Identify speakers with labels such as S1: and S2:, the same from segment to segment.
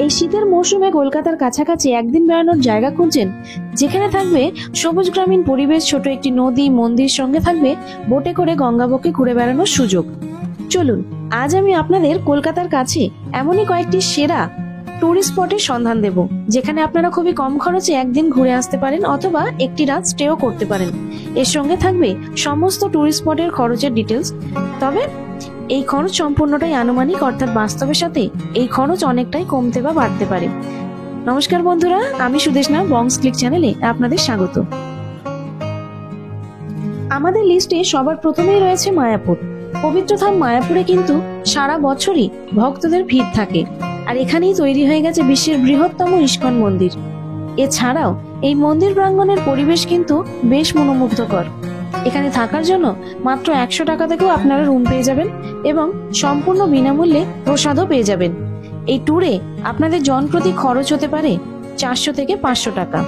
S1: এই শীতের মৌসুমে কলকাতার কাছাকাছি একদিন বেড়ানোর জায়গা খুঁজছেন, যেখানে থাকবে সবুজ গ্রামীণ পরিবেশ, ছোট একটি নদী, মন্দির, সঙ্গে থাকবে বোটে করে গঙ্গাবক্ষে ঘুরে বেড়ানোর সুযোগ। চলুন আজ আমি আপনাদের কলকাতার কাছে এমনই কয়েকটি সেরা টুরিস্ট স্পটের সন্ধান দেব, যেখানে আপনারা খুবই কম খরচে একদিন ঘুরে আসতে পারেন অথবা একটি রাত স্টেও করতে পারেন। এর সঙ্গে থাকবে সমস্ত টুরিস্ট স্পটের খরচের ডিটেলস। তবে এই খরচ সম্পূর্ণটাই আনুমানিক, অর্থাৎ বাস্তবের সাথে এই খরচ অনেকটাই কমতে বা বাড়তে পারে। নমস্কার বন্ধুরা, আমি সুদেশনা বংস ক্লিক চ্যানেলে আপনাদের স্বাগত। আমাদের লিস্টে সবার প্রথমেই রয়েছে মায়াপুর। পবিত্র ধাম মায়াপুরে কিন্তু সারা বছরই ভক্তদের ভিড় থাকে, আর এখানেই তৈরি হয়ে গেছে বিশ্বের বৃহত্তম ইস্কন মন্দির। এছাড়াও এই মন্দির প্রাঙ্গণের পরিবেশ কিন্তু বেশ মনোমুগ্ধকর। এখানে থাকার জন্য মাত্র 100 টাকা থেকেও আপনারা রুম পেয়ে যাবেন এবং সম্পূর্ণ বিনামূল্যে প্রসাদও পেয়ে যাবেন। এই ট্যুরে আপনাদের জন প্রতি খরচ হতে পারে 400 থেকে 500 টাকা।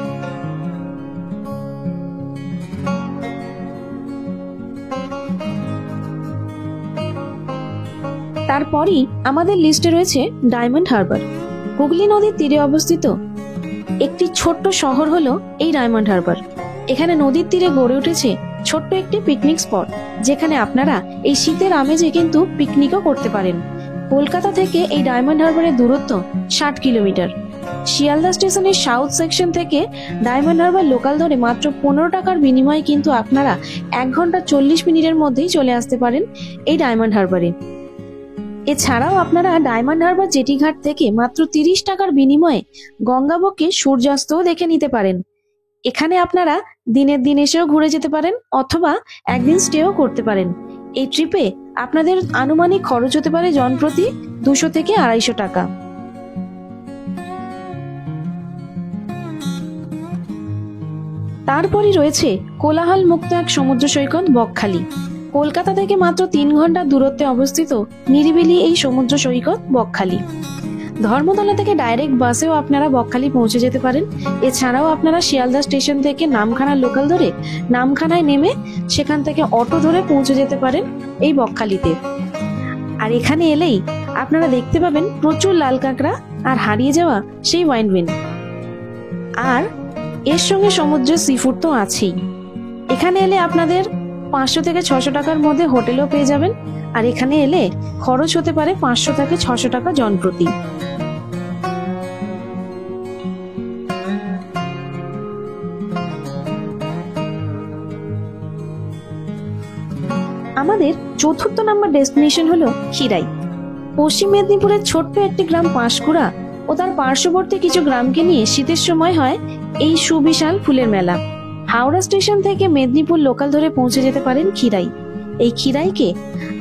S1: তারপরই আমাদের লিস্টে রয়েছে ডায়মন্ড হারবার। হুগলি নদীর তীরে অবস্থিত একটি ছোট্ট শহর হলো এই ডায়মন্ড হারবার। এখানে নদীর তীরে গড়ে উঠেছে ছোট্ট একটি পিকনিক স্পট, যেখানে আপনারা এই শীতের আমেজে কিন্তু পিকনিকও করতে পারেন। কলকাতা থেকে এই ডায়মন্ড হারবারের দূরত্ব 60 কিলোমিটার। শিয়ালদা স্টেশনের সাউথ সেকশন থেকে ডায়মন্ড হারবার লোকাল ধরে মাত্র 15 টাকার বিনিময়ে কিন্তু আপনারা 1 ঘন্টা 40 মিনিটের মধ্যেই চলে আসতে পারেন এই ডায়মন্ড হারবারে। এছাড়াও আপনারা ডায়মন্ড হারবার জেটি ঘাট থেকে মাত্র 30 টাকার বিনিময়ে গঙ্গাবক্ষে সূর্যাস্তও দেখে নিতে পারেন। এখানে আপনারা দিনের দিন এসেও ঘুরে যেতে পারেন অথবা একদিন স্টেও করতে পারেন। এই ট্রিপে আপনাদের আনুমানিক খরচ হতে পারে জন প্রতি 200 থেকে 250 টাকা। তারপরই রয়েছে কোলাহল মুক্ত এক সমুদ্র সৈকত বকখালি। কলকাতা থেকে মাত্র 3 ঘন্টা দূরত্বে অবস্থিত নিরিবিলি এই সমুদ্র সৈকত বকখালি। ধর্মতলা থেকে ডাইরেক্ট বাসেও আপনারা বকখালি পৌঁছে যেতে পারেন। এছাড়াও আপনারা শিয়ালদা স্টেশন থেকে নামখানা লোকাল ধরে নামখানায় নেমে সেখান থেকে অটো ধরে পৌঁছে যেতে পারেন এই বকখালিতে। আর এখানে এলেই আপনারা দেখতে পাবেন প্রচুর লাল কাঁকড়া আর হারিয়ে যাওয়া সেই ওয়াইন বিন। আর এর সঙ্গে সমুদ্রের সি ফুড তো আছেই। এখানে এলে আপনাদের 500 থেকে 600 টাকার মধ্যে হোটেলও পেয়ে যাবেন, আর এখানে এলে খরচ হতে পারে 500 থেকে 600 টাকা জন প্রতি। আমাদের চতুর্থ নাম্বার ডেস্টিনেশন হলো খিরাই। পশ্চিম মেদিনীপুরের ছোট্ট একটি গ্রাম পাঁশকুড়া ও তার পার্শ্ববর্তী কিছু গ্রামকে নিয়ে শীতের সময় হয় এই সুবিশাল ফুলের মেলা। হাওড়া স্টেশন থেকে মেদিনীপুর লোকাল ধরে পৌঁছে যেতে পারেন খিরাই। এই খিরাইকে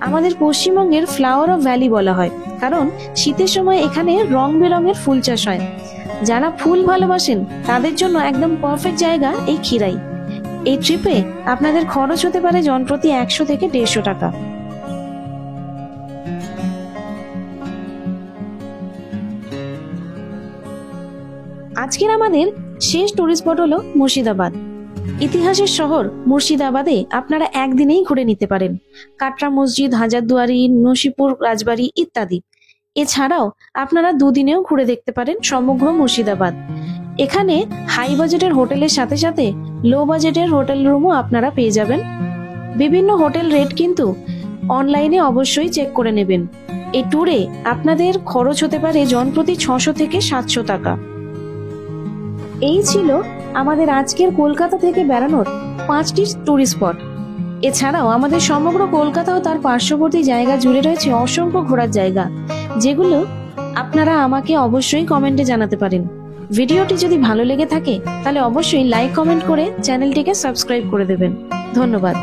S1: আমাদের পশ্চিমবঙ্গের ফ্লাওয়ার অফ ভ্যালি বলা হয়, কারণ শীতের সময় এখানে রং বেরঙের ফুল চাষ হয়। যারা ফুল ভালোবাসেন তাদের জন্য একদম পারফেক্ট জায়গা এই খিরাই। এই ট্রিপে আপনাদের খরচ হতে পারে জন প্রতি 100 থেকে 150 টাকা। আজকের আমাদের শেষ টুরিস্ট স্পট হলো মুর্শিদাবাদ। ইতিহাসের শহর মুর্শিদাবাদে আপনারা একদিনেই ঘুরে নিতে পারেন। কাটরা মসজিদ, হাজারদুয়ারি, নসিপুর রাজবাড়ি ইত্যাদি। এছাড়াও আপনারা 2 দিনেও ঘুরে দেখতে পারেন সমগ্র মুর্শিদাবাদ। এখানে হাই বাজেটের হোটেলের সাথে সাথে লো বাজেটের হোটেল রুমও আপনারা পেয়ে যাবেন। বিভিন্ন হোটেল রেট কিন্তু অনলাইনে অবশ্যই চেক করে নেবেন। এই ট্যুরে আপনাদের খরচ হতে পারে জন প্রতি 600 থেকে 700 টাকা। এই ছিল আমাদের আজকের কলকাতা থেকে বেড়ানোর 5টি টুরিস্ট স্পট। এছাড়াও আমাদের সমগ্র কলকাতা ও তার পার্শ্ববর্তী জায়গা জুড়ে রয়েছে অসংখ্য ঘোরার জায়গা, যেগুলো আপনারা আমাকে অবশ্যই কমেন্টে জানাতে পারেন। ভিডিওটি যদি ভালো লেগে থাকে তাহলে অবশ্যই লাইক কমেন্ট করে চ্যানেলটিকে সাবস্ক্রাইব করে দেবেন। ধন্যবাদ।